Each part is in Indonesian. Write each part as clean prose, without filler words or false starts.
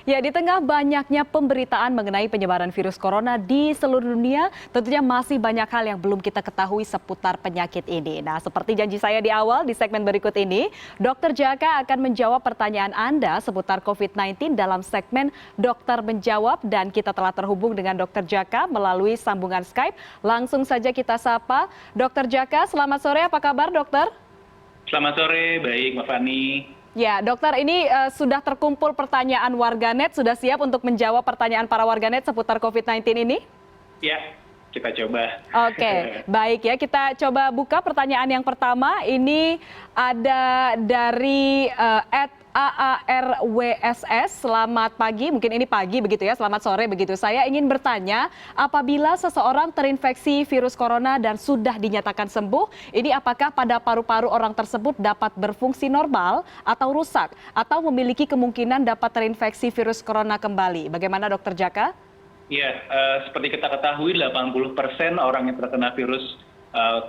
Ya, di tengah banyaknya pemberitaan mengenai penyebaran virus corona di seluruh dunia, tentunya masih banyak hal yang belum kita ketahui seputar penyakit ini. Nah, seperti janji saya di awal, di segmen berikut ini, Dokter Jaka akan menjawab pertanyaan Anda seputar COVID-19 dalam segmen Dokter Menjawab, dan kita telah terhubung dengan Dokter Jaka melalui sambungan Skype. Langsung saja kita sapa. Dokter Jaka, selamat sore, apa kabar dokter? Selamat sore, baik Mbak Fani. Ya, dokter, ini sudah terkumpul pertanyaan warganet, sudah siap untuk menjawab pertanyaan para warganet seputar COVID-19 ini? Ya, kita coba. Oke, baik ya. Kita coba buka pertanyaan yang pertama. Ini ada dari @AARWSS. Selamat pagi, mungkin ini pagi begitu ya, selamat sore begitu. Saya ingin bertanya, apabila seseorang terinfeksi virus corona dan sudah dinyatakan sembuh, ini apakah pada paru-paru orang tersebut dapat berfungsi normal atau rusak, atau memiliki kemungkinan dapat terinfeksi virus corona kembali? Bagaimana Dokter Jaka? Ya, seperti kita ketahui 80% orang yang terkena virus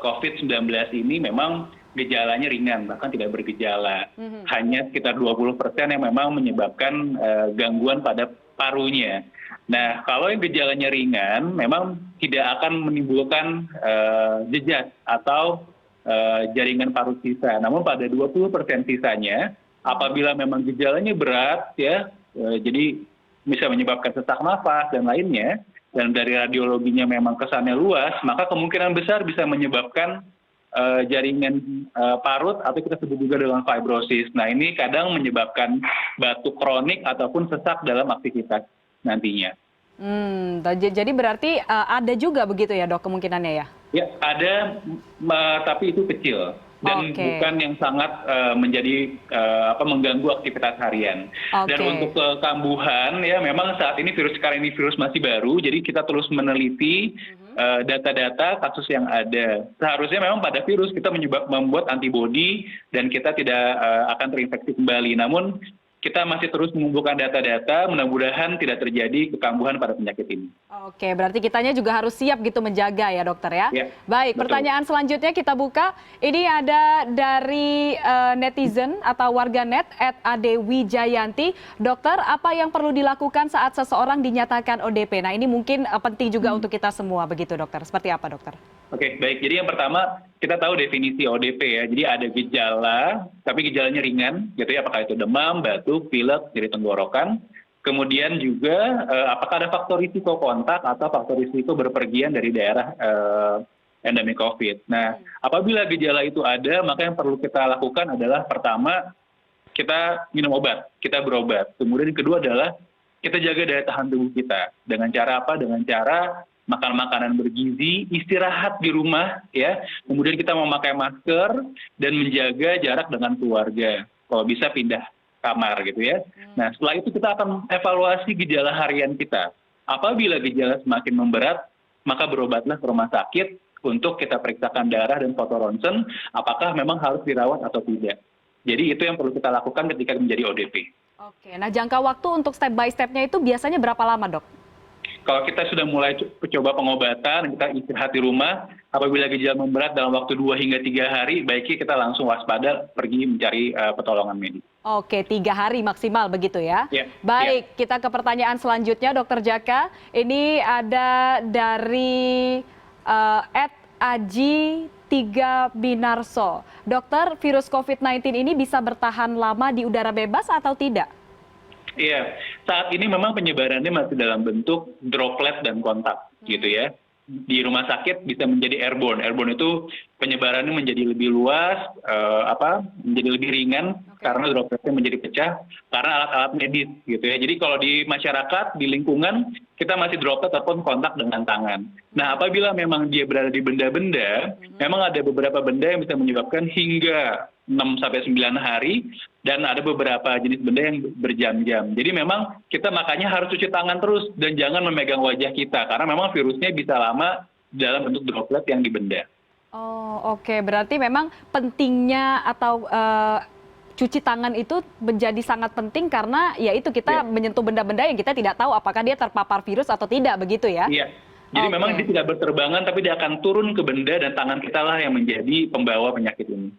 COVID-19 ini memang gejalanya ringan, bahkan tidak bergejala. Hanya sekitar 20% yang memang menyebabkan gangguan pada parunya. Nah, kalau yang gejalanya ringan, memang tidak akan menimbulkan jejak atau jaringan paru sisa. Namun pada 20% sisanya, apabila memang gejalanya berat, ya, jadi bisa menyebabkan sesak nafas dan lainnya, dan dari radiologinya memang kesannya luas, maka kemungkinan besar bisa menyebabkan jaringan parut atau kita sebut juga dengan fibrosis. Nah, ini kadang menyebabkan batuk kronik ataupun sesak dalam aktivitas nantinya. Jadi berarti ada juga begitu ya dok kemungkinannya ya? Ya, ada, tapi itu kecil dan bukan yang sangat menjadi mengganggu aktivitas harian. Dan untuk kekambuhan, ya memang saat ini sekarang ini virus masih baru, jadi kita terus meneliti data-data kasus yang ada. Seharusnya memang pada virus kita membuat antibodi dan kita tidak akan terinfeksi kembali. Namun kita masih terus mengumpulkan data-data, mudah-mudahan tidak terjadi kekambuhan pada penyakit ini. Oke, berarti kitanya juga harus siap gitu menjaga ya dokter ya? Ya, baik, betul. Pertanyaan selanjutnya kita buka. Ini ada dari netizen atau warganet @adewijayanti. Dokter, apa yang perlu dilakukan saat seseorang dinyatakan ODP? Nah, ini mungkin penting juga untuk kita semua begitu dokter. Seperti apa dokter? Oke, baik. Jadi yang pertama, kita tahu definisi ODP ya. Jadi ada gejala, tapi gejalanya ringan, gitu ya. Apakah itu demam, batuk, pilek, nyeri tenggorokan. Kemudian juga apakah ada faktor risiko kontak atau faktor risiko berpergian dari daerah endemi COVID. Nah, apabila gejala itu ada, maka yang perlu kita lakukan adalah pertama, kita minum obat, kita berobat. Kemudian yang kedua adalah kita jaga daya tahan tubuh kita. Dengan cara apa? Dengan cara makan makanan bergizi, istirahat di rumah, ya. Kemudian kita memakai masker dan menjaga jarak dengan keluarga. Kalau bisa pindah kamar gitu ya. Nah, setelah itu kita akan evaluasi gejala harian kita. Apabila gejala semakin memberat, maka berobatlah ke rumah sakit untuk kita periksakan darah dan foto ronsen, apakah memang harus dirawat atau tidak. Jadi itu yang perlu kita lakukan ketika menjadi ODP. Oke, nah jangka waktu untuk step by step-nya itu biasanya berapa lama dok? Kalau kita sudah mulai coba pengobatan, kita istirahat di rumah, apabila gejala memberat dalam waktu 2 hingga 3 hari, baiknya kita langsung waspada pergi mencari pertolongan medis. Oke, 3 hari maksimal begitu ya? Ya. Baik, kita ke pertanyaan selanjutnya Dokter Jaka. Ini ada dari @aji3binarso. Dokter, virus COVID-19 ini bisa bertahan lama di udara bebas atau tidak? Iya, saat ini memang penyebarannya masih dalam bentuk droplet dan kontak, gitu ya. Di rumah sakit bisa menjadi airborne. Airborne itu penyebarannya menjadi lebih luas, menjadi lebih ringan karena dropletnya menjadi pecah karena alat-alat medis, gitu ya. Jadi kalau di masyarakat, di lingkungan, kita masih droplet ataupun kontak dengan tangan. Nah, apabila memang dia berada di benda-benda, memang ada beberapa benda yang bisa menyebabkan hingga 6-9 hari, dan ada beberapa jenis benda yang berjam-jam. Jadi memang kita makanya harus cuci tangan terus dan jangan memegang wajah kita, karena memang virusnya bisa lama dalam bentuk droplet yang di benda. Oh, oke. Berarti memang pentingnya atau cuci tangan itu menjadi sangat penting karena ya itu kita menyentuh benda-benda yang kita tidak tahu apakah dia terpapar virus atau tidak, begitu ya? Iya. Jadi memang dia tidak berterbangan, tapi dia akan turun ke benda dan tangan kita lah yang menjadi pembawa penyakit ini.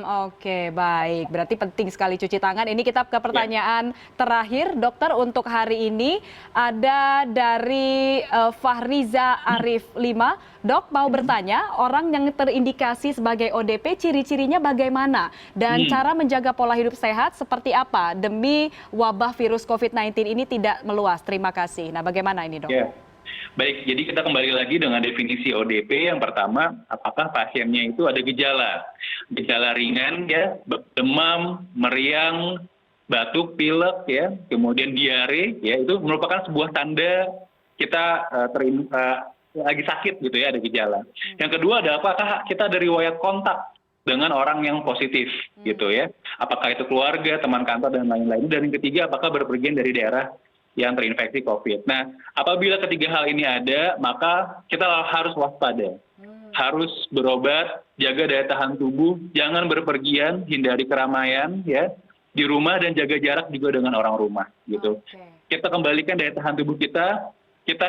Oke, baik. Berarti penting sekali cuci tangan. Ini kita ke pertanyaan terakhir, dokter, untuk hari ini. Ada dari Fahriza Arif 5. Dok, mau bertanya, orang yang terindikasi sebagai ODP, ciri-cirinya bagaimana? Dan cara menjaga pola hidup sehat seperti apa demi wabah virus COVID-19 ini tidak meluas? Terima kasih. Nah, bagaimana ini, dok? Ya. Baik, jadi kita kembali lagi dengan definisi ODP. Yang pertama, apakah pasiennya itu ada gejala ringan, ya, demam, meriang, batuk, pilek, ya, kemudian diare, ya, itu merupakan sebuah tanda kita lagi sakit gitu ya, ada gejala. Yang kedua adalah apakah kita ada riwayat kontak dengan orang yang positif gitu ya, apakah itu keluarga, teman kantor dan lain-lain. Dan yang ketiga, apakah berpergian dari daerah yang terinfeksi COVID. Nah, apabila ketiga hal ini ada, maka kita harus waspada, harus berobat, jaga daya tahan tubuh, jangan berpergian, hindari keramaian, ya, di rumah dan jaga jarak juga dengan orang rumah, gitu. Kita kembalikan daya tahan tubuh kita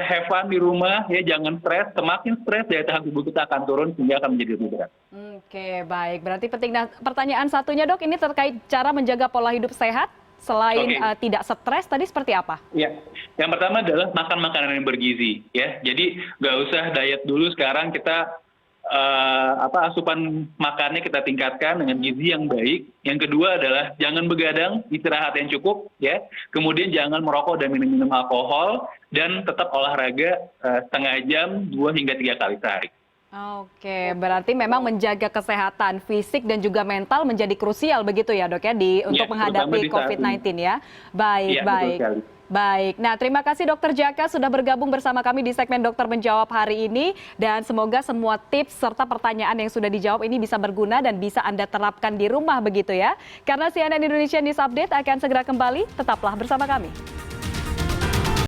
have fun di rumah, ya, jangan stres. Semakin stres, daya tahan tubuh kita akan turun sehingga akan menjadi lebih berat. Oke, baik. Berarti penting. Nah, pertanyaan satunya, dok, ini terkait cara menjaga pola hidup sehat. Selain tidak stres, tadi seperti apa? Ya, yang pertama adalah makan makanan yang bergizi, ya. Jadi nggak usah diet dulu, sekarang kita asupan makannya kita tingkatkan dengan gizi yang baik. Yang kedua adalah jangan begadang, istirahat yang cukup, ya. Kemudian jangan merokok dan minum alkohol, dan tetap olahraga setengah jam 2 hingga 3 kali sehari. Oke, berarti memang menjaga kesehatan fisik dan juga mental menjadi krusial begitu ya, dok, ya, untuk menghadapi COVID-19 ya. Baik, baik. Baik, nah terima kasih Dokter Jaka sudah bergabung bersama kami di segmen Dokter Menjawab hari ini. Dan semoga semua tips serta pertanyaan yang sudah dijawab ini bisa berguna dan bisa Anda terapkan di rumah begitu ya. Karena CNN Indonesia News Update akan segera kembali, tetaplah bersama kami.